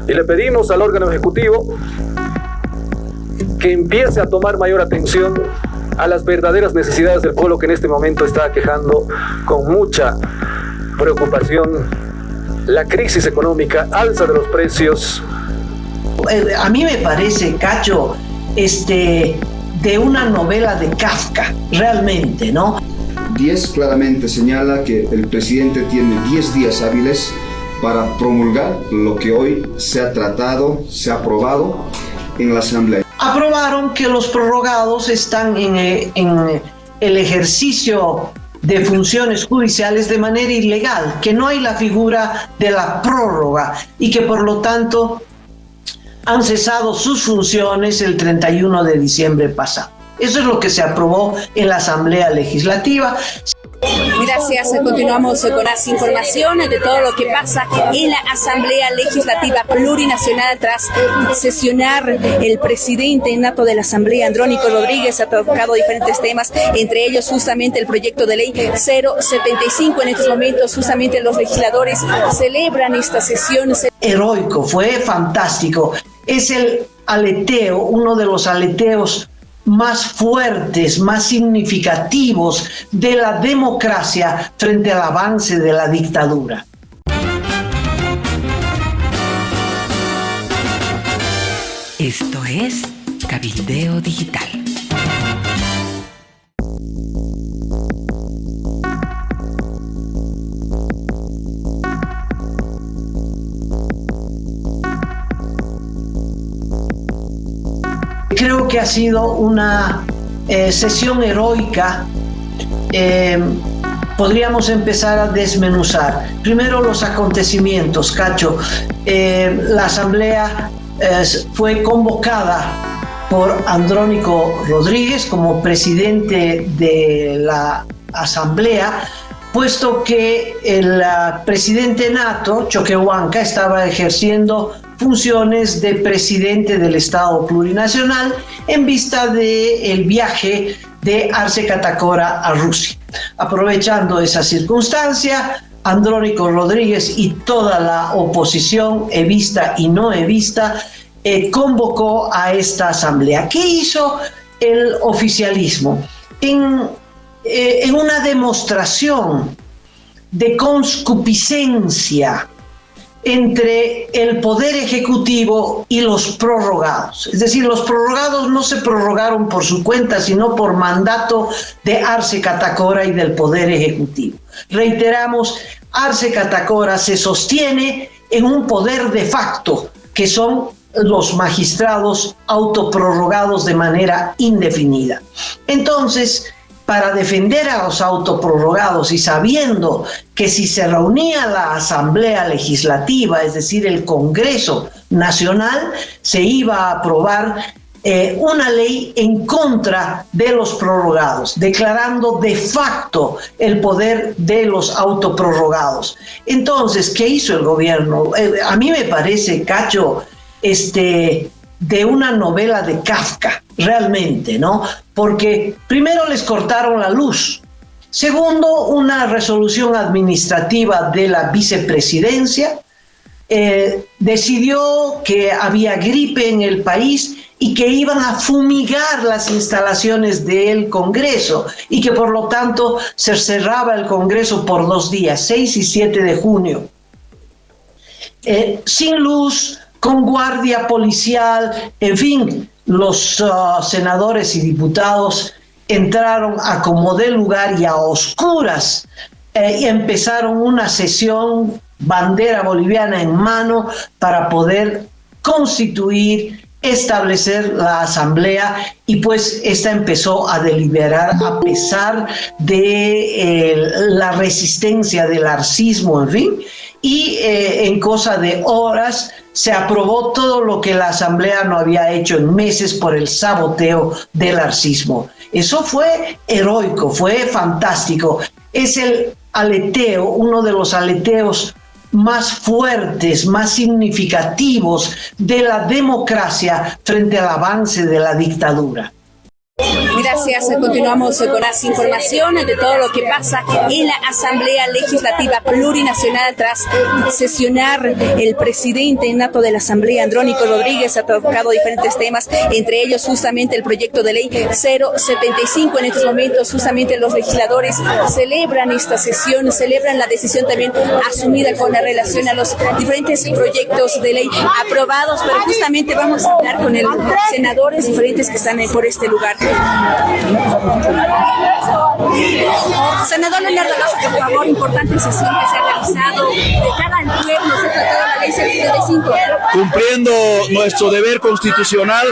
Y le pedimos al órgano ejecutivo que empiece a tomar mayor atención a las verdaderas necesidades del pueblo que en este momento está quejando con mucha preocupación la crisis económica, alza de los precios. A mí me parece, Cacho, de una novela de Kafka, realmente, ¿no? 10 claramente señala que el presidente tiene 10 días hábiles para promulgar lo que hoy se ha tratado, se ha aprobado en la Asamblea. Aprobaron que los prorrogados están en el ejercicio de funciones judiciales de manera ilegal, que no hay la figura de la prórroga y que por lo tanto han cesado sus funciones el 31 de diciembre pasado. Eso es lo que se aprobó en la Asamblea Legislativa. Gracias, continuamos con las informaciones de todo lo que pasa en la Asamblea Legislativa Plurinacional. Tras sesionar el presidente nato de la Asamblea, Andrónico Rodríguez, ha tocado diferentes temas, entre ellos justamente el proyecto de ley 075. En estos momentos justamente los legisladores celebran esta sesión. Heroico, fue fantástico. Es el aleteo, uno de los aleteos más fuertes, más significativos de la democracia frente al avance de la dictadura. Esto es Cabildeo Digital. Creo que ha sido una sesión heroica. Podríamos empezar a desmenuzar. Primero los acontecimientos, Cacho. La Asamblea fue convocada por Andrónico Rodríguez como presidente de la Asamblea, puesto que el presidente nato, Choquehuanca, estaba ejerciendo funciones de presidente del Estado Plurinacional en vista del viaje de Arce Catacora a Rusia. Aprovechando esa circunstancia, Andrónico Rodríguez y toda la oposición, evista y no evista, convocó a esta asamblea. ¿Qué hizo el oficialismo? En una demostración de concupiscencia entre el Poder Ejecutivo y los prorrogados. Es decir, los prorrogados no se prorrogaron por su cuenta, sino por mandato de Arce Catacora y del Poder Ejecutivo. Reiteramos, Arce Catacora se sostiene en un poder de facto, que son los magistrados autoprorrogados de manera indefinida. Entonces, para defender a los autoprorrogados y sabiendo que si se reunía la Asamblea Legislativa, es decir, el Congreso Nacional, se iba a aprobar una ley en contra de los prorrogados, declarando de facto el poder de los autoprorrogados. Entonces, ¿qué hizo el gobierno? A mí me parece, Cacho, de una novela de Kafka, realmente, ¿no? Porque primero les cortaron la luz. Segundo, una resolución administrativa de la vicepresidencia decidió que había gripe en el país y que iban a fumigar las instalaciones del Congreso y que por lo tanto se cerraba el Congreso por 2 días, 6 y 7 de junio. Sin luz, con guardia policial, en fin, los senadores y diputados entraron a como de lugar y a oscuras y empezaron una sesión, bandera boliviana en mano, para poder constituir, establecer la asamblea, y pues esta empezó a deliberar a pesar de la resistencia del arcismo, en fin, y en cosa de horas se aprobó todo lo que la asamblea no había hecho en meses por el saboteo del arcismo. Eso fue heroico, fue fantástico. Es el aleteo, uno de los aleteos más fuertes, más significativos de la democracia frente al avance de la dictadura. Gracias. Continuamos con las informaciones de todo lo que pasa en la Asamblea Legislativa Plurinacional tras sesionar el presidente nato de la Asamblea, Andrónico Rodríguez. Ha tocado diferentes temas, entre ellos justamente el proyecto de ley 075. En estos momentos justamente los legisladores celebran esta sesión, celebran la decisión también asumida con la relación a los diferentes proyectos de ley aprobados, pero justamente vamos a hablar con el senadores diferentes que están por este lugar. Senador Leonardo Lazo, por favor, importante sesión que se ha realizado de cara al pueblo, se ha tratado la ley 075. Cumpliendo nuestro deber constitucional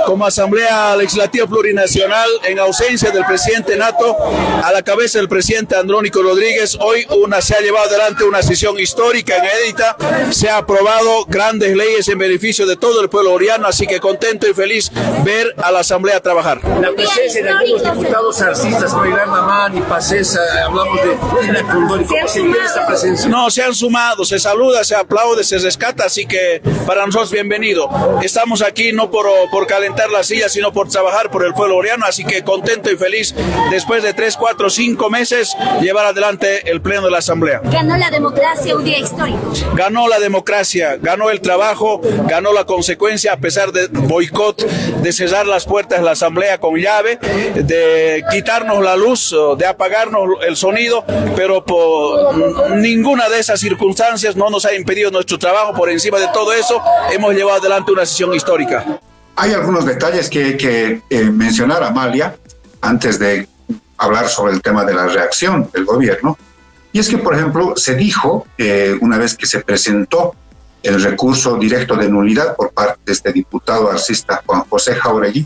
como Asamblea Legislativa Plurinacional, en ausencia del presidente nato, a la cabeza del presidente Andrónico Rodríguez, hoy se ha llevado adelante una sesión histórica inédita, se ha aprobado grandes leyes en beneficio de todo el pueblo oriano, así que contento y feliz ver a la Asamblea trabajar. La presencia de algunos diputados arcistas, Mayrán Mamán y Pacesa, hablamos de Tina Condori, ¿cómo se vive esta presencia? No, se han sumado, se saluda, se aplaude, se rescata, así que para nosotros bienvenido. Estamos aquí no por calentar la silla, sino por trabajar por el pueblo oriano, así que contento y feliz después de 3, 4, 5 meses llevar adelante el pleno de la Asamblea. Ganó la democracia, un día histórico. Ganó la democracia, ganó el trabajo, ganó la consecuencia a pesar de boicot, de cerrar las puertas de la Asamblea con llave, de quitarnos la luz, de apagarnos el sonido, pero por ninguna de esas circunstancias no nos ha impedido nuestro trabajo. Por encima de todo eso, hemos llevado adelante una sesión histórica. Hay algunos detalles que hay que mencionar, Amalia, antes de hablar sobre el tema de la reacción del gobierno. Y es que, por ejemplo, se dijo, una vez que se presentó el recurso directo de nulidad por parte de este diputado arcista Juan José Jauregui,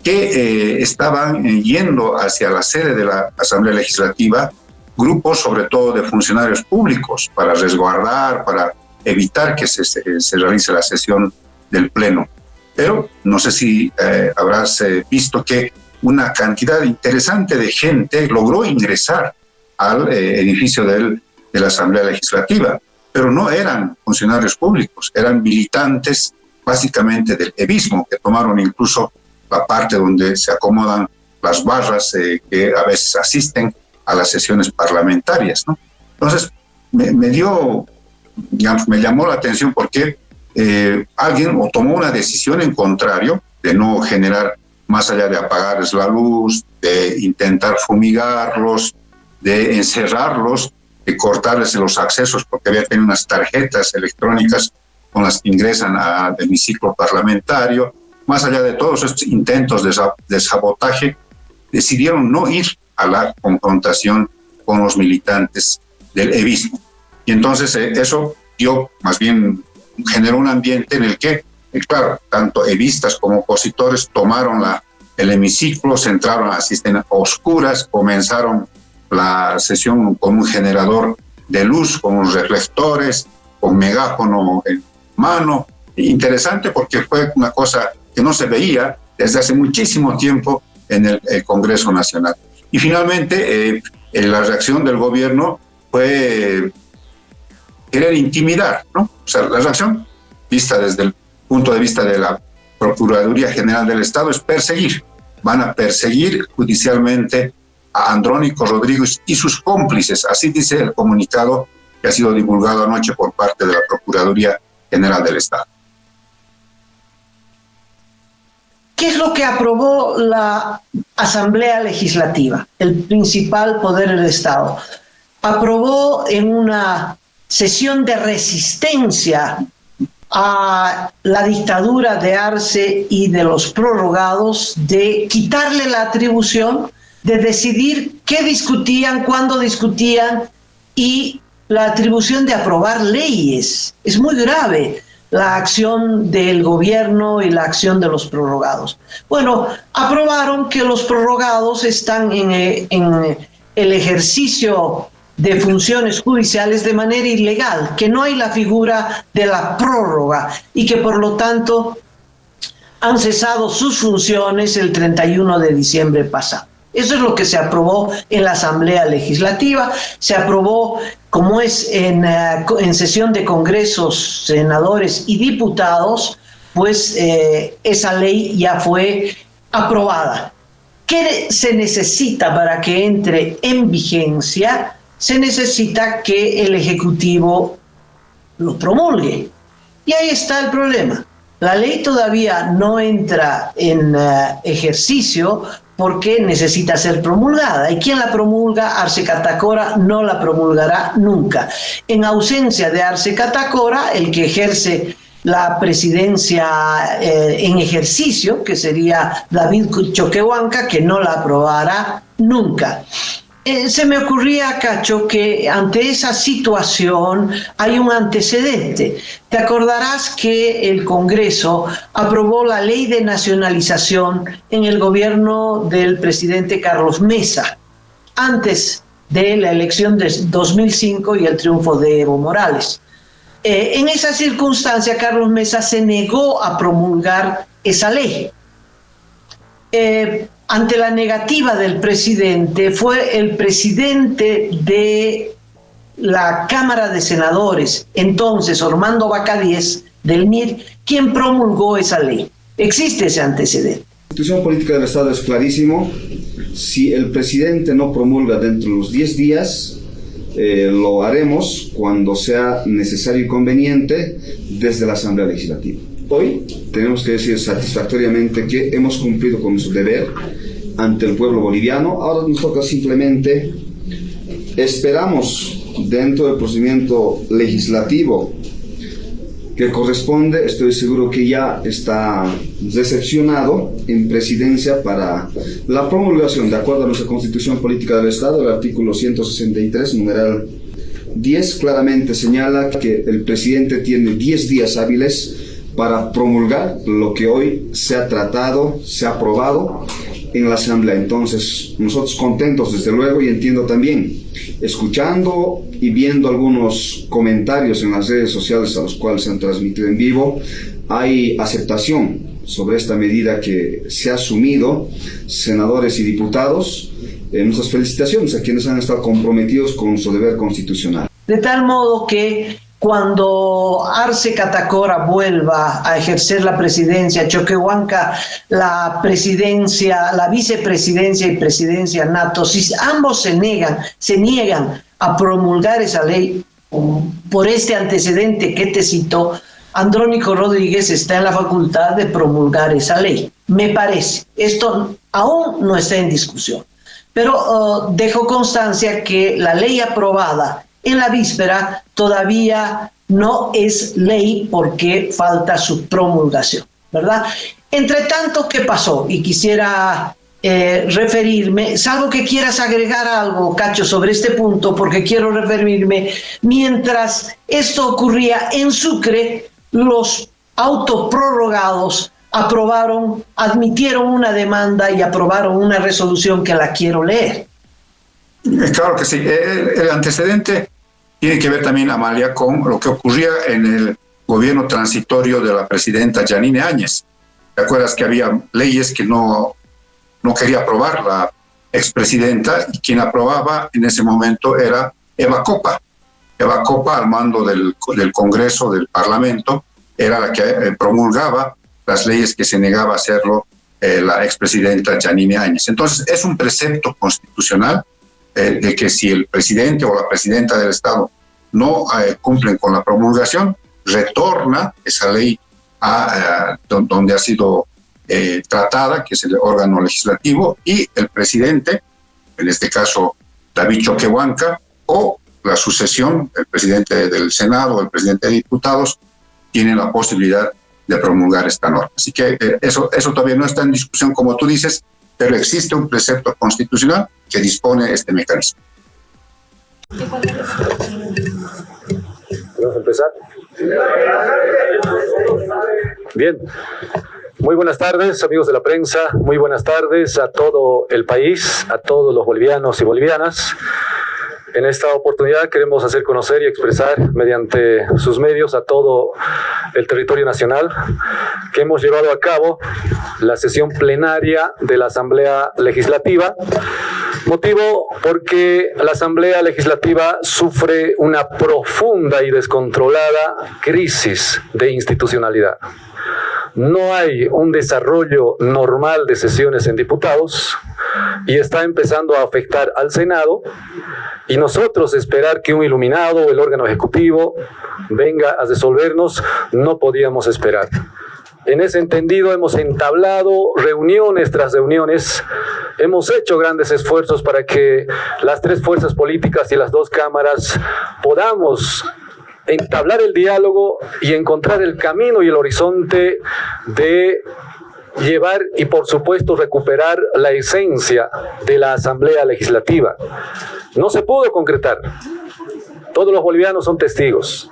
que estaban yendo hacia la sede de la Asamblea Legislativa grupos, sobre todo de funcionarios públicos, para resguardar, para evitar que se realice la sesión del Pleno. Pero no sé si habrás visto que una cantidad interesante de gente logró ingresar al edificio de la Asamblea Legislativa, pero no eran funcionarios públicos, eran militantes básicamente del evismo, que tomaron incluso la parte donde se acomodan las barras que a veces asisten a las sesiones parlamentarias, ¿no? Entonces, me llamó la atención porque alguien tomó una decisión en contrario de no generar, más allá de apagarles la luz, de intentar fumigarlos, de encerrarlos, de cortarles los accesos, porque había tenido unas tarjetas electrónicas con las que ingresan al hemiciclo parlamentario. Más allá de todos estos intentos de sabotaje, decidieron no ir a la confrontación con los militantes del evismo. Y entonces eso más bien generó un ambiente en el que, claro, tanto evistas como opositores tomaron el hemiciclo, se entraron a asisten oscuras, comenzaron la sesión con un generador de luz, con unos reflectores, con megáfono en mano. Interesante porque fue una cosa que no se veía desde hace muchísimo tiempo en el Congreso Nacional. Y finalmente, la reacción del gobierno fue querer intimidar, ¿no? O sea, la reacción, vista desde el punto de vista de la Procuraduría General del Estado, es perseguir. Van a perseguir judicialmente a Andrónico Rodríguez y sus cómplices. Así dice el comunicado que ha sido divulgado anoche por parte de la Procuraduría General del Estado. ¿Qué es lo que aprobó la Asamblea Legislativa, el principal poder del Estado? Aprobó en una sesión de resistencia a la dictadura de Arce y de los prorrogados, de quitarle la atribución de decidir qué discutían, cuándo discutían, y la atribución de aprobar leyes. Es muy grave la acción del gobierno y la acción de los prorrogados. Bueno, aprobaron que los prorrogados están en el ejercicio de funciones judiciales de manera ilegal, que no hay la figura de la prórroga y que por lo tanto han cesado sus funciones el 31 de diciembre pasado. Eso es lo que se aprobó en la Asamblea Legislativa. Se aprobó, como es en sesión de congresos, senadores y diputados, pues esa ley ya fue aprobada. ¿Qué se necesita para que entre en vigencia? Se necesita que el Ejecutivo lo promulgue. Y ahí está el problema. La ley todavía no entra en ejercicio porque necesita ser promulgada. ¿Y quién la promulga? Arce Catacora no la promulgará nunca. En ausencia de Arce Catacora, el que ejerce la presidencia en ejercicio, que sería David Choquehuanca, que no la aprobará nunca. Se me ocurría, Cacho, que ante esa situación hay un antecedente. Te acordarás que el Congreso aprobó la ley de nacionalización en el gobierno del presidente Carlos Mesa, antes de la elección de 2005 y el triunfo de Evo Morales. En esa circunstancia, Carlos Mesa se negó a promulgar esa ley. Ante la negativa del presidente, fue el presidente de la Cámara de Senadores, entonces Ormando Vaca Diez, del MIR, quien promulgó esa ley. Existe ese antecedente. La Constitución Política del Estado es clarísimo. Si el presidente no promulga dentro de los 10 días, lo haremos cuando sea necesario y conveniente desde la Asamblea Legislativa. Hoy tenemos que decir satisfactoriamente que hemos cumplido con nuestro deber ante el pueblo boliviano. Ahora nos toca simplemente, esperamos dentro del procedimiento legislativo que corresponde, estoy seguro que ya está recepcionado en presidencia para la promulgación, de acuerdo a nuestra Constitución Política del Estado. El artículo 163, numeral 10, claramente señala que el presidente tiene 10 días hábiles para promulgar lo que hoy se ha tratado, se ha aprobado en la Asamblea. Entonces, nosotros contentos desde luego, y entiendo también, escuchando y viendo algunos comentarios en las redes sociales a los cuales se han transmitido en vivo, hay aceptación sobre esta medida que se ha asumido, senadores y diputados. Nuestras felicitaciones a quienes han estado comprometidos con su deber constitucional. De tal modo que cuando Arce Catacora vuelva a ejercer la presidencia, Choquehuanca la presidencia, la vicepresidencia y presidencia nato, si ambos se niegan a promulgar esa ley por este antecedente que te cito, Andrónico Rodríguez está en la facultad de promulgar esa ley. Me parece, esto aún no está en discusión, pero dejo constancia que la ley aprobada en la víspera todavía no es ley porque falta su promulgación, ¿verdad? Entre tanto, ¿qué pasó? Y quisiera referirme, salvo que quieras agregar algo, Cacho, sobre este punto, porque quiero referirme, mientras esto ocurría en Sucre, los autoprorrogados admitieron una demanda y aprobaron una resolución que la quiero leer. Claro que sí. El antecedente tiene que ver también, Amalia, con lo que ocurría en el gobierno transitorio de la presidenta Yanine Áñez. ¿Te acuerdas que había leyes que no quería aprobar la expresidenta, y quien aprobaba en ese momento era Eva Copa? Eva Copa, al mando del Congreso, del Parlamento, era la que promulgaba las leyes que se negaba a hacerlo la expresidenta Yanine Áñez. Entonces, es un precepto constitucional de que si el presidente o la presidenta del Estado no cumplen con la promulgación, retorna esa ley a donde ha sido tratada, que es el órgano legislativo, y el presidente, en este caso David Choquehuanca, o la sucesión, el presidente del Senado o el presidente de diputados, tienen la posibilidad de promulgar esta norma. Así que eso todavía no está en discusión, como tú dices, pero existe un precepto constitucional que dispone este mecanismo. ¿Vamos a empezar? Bien. Muy buenas tardes, amigos de la prensa. Muy buenas tardes a todo el país, a todos los bolivianos y bolivianas. En esta oportunidad queremos hacer conocer y expresar mediante sus medios a todo el territorio nacional que hemos llevado a cabo la sesión plenaria de la Asamblea Legislativa. Motivo porque la Asamblea Legislativa sufre una profunda y descontrolada crisis de institucionalidad. No hay un desarrollo normal de sesiones en diputados. y está empezando a afectar al Senado, y nosotros esperar que un iluminado, el órgano ejecutivo, venga a resolvernos, no podíamos esperar. En ese entendido hemos entablado reuniones tras reuniones, hemos hecho grandes esfuerzos para que las tres fuerzas políticas y las dos cámaras podamos entablar el diálogo y encontrar el camino y el horizonte de llevar y por supuesto recuperar la esencia de la Asamblea Legislativa. No se pudo concretar, todos los bolivianos son testigos.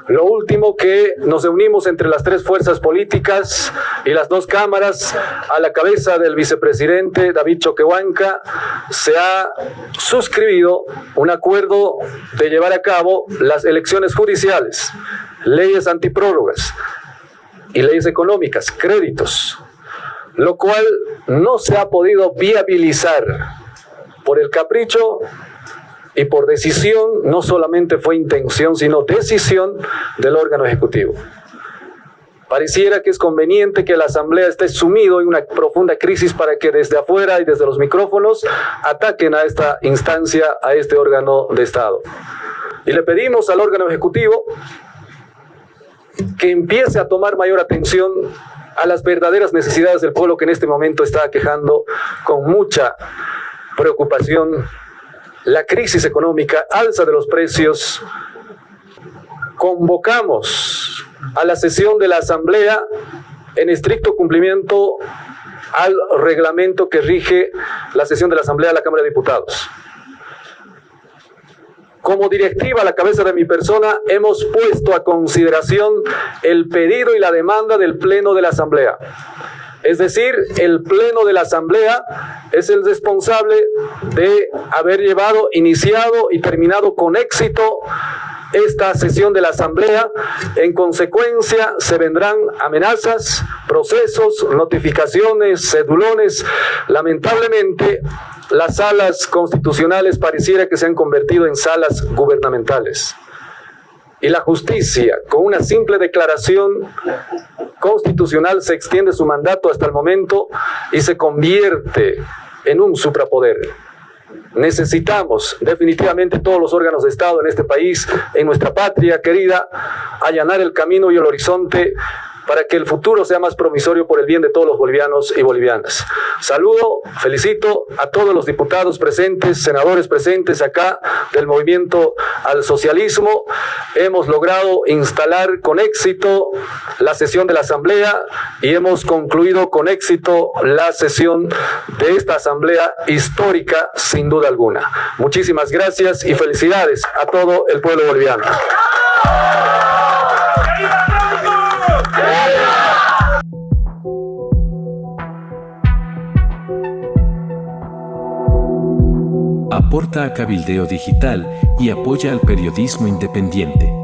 Lo último que nos reunimos entre las tres fuerzas políticas y las dos cámaras, a la cabeza del vicepresidente David Choquehuanca, se ha suscribido un acuerdo de llevar a cabo las elecciones judiciales, leyes antiprórrogas y leyes económicas, créditos, lo cual no se ha podido viabilizar por el capricho y por decisión, no solamente fue intención, sino decisión del órgano ejecutivo. Pareciera que es conveniente que la Asamblea esté sumido en una profunda crisis para que desde afuera y desde los micrófonos ataquen a esta instancia, a este órgano de Estado. Y le pedimos al órgano ejecutivo que empiece a tomar mayor atención a las verdaderas necesidades del pueblo que en este momento está aquejando con mucha preocupación la crisis económica, alza de los precios. Convocamos a la sesión de la Asamblea en estricto cumplimiento al reglamento que rige la sesión de la Asamblea de la Cámara de Diputados. Como directiva a la cabeza de mi persona, hemos puesto a consideración el pedido y la demanda del Pleno de la Asamblea. Es decir, el Pleno de la Asamblea es el responsable de haber llevado, iniciado y terminado con éxito esta sesión de la Asamblea. En consecuencia, se vendrán amenazas, procesos, notificaciones, cedulones. Lamentablemente, las salas constitucionales pareciera que se han convertido en salas gubernamentales. Y la justicia, con una simple declaración constitucional, se extiende su mandato hasta el momento y se convierte en un suprapoder. Necesitamos definitivamente todos los órganos de Estado en este país, en nuestra patria querida, allanar el camino y el horizonte para que el futuro sea más promisorio por el bien de todos los bolivianos y bolivianas. Saludo, felicito a todos los diputados presentes, senadores presentes acá del Movimiento al Socialismo. Hemos logrado instalar con éxito la sesión de la Asamblea y hemos concluido con éxito la sesión de esta Asamblea histórica, sin duda alguna. Muchísimas gracias y felicidades a todo el pueblo boliviano. Aporta a Cabildeo Digital y apoya al periodismo independiente.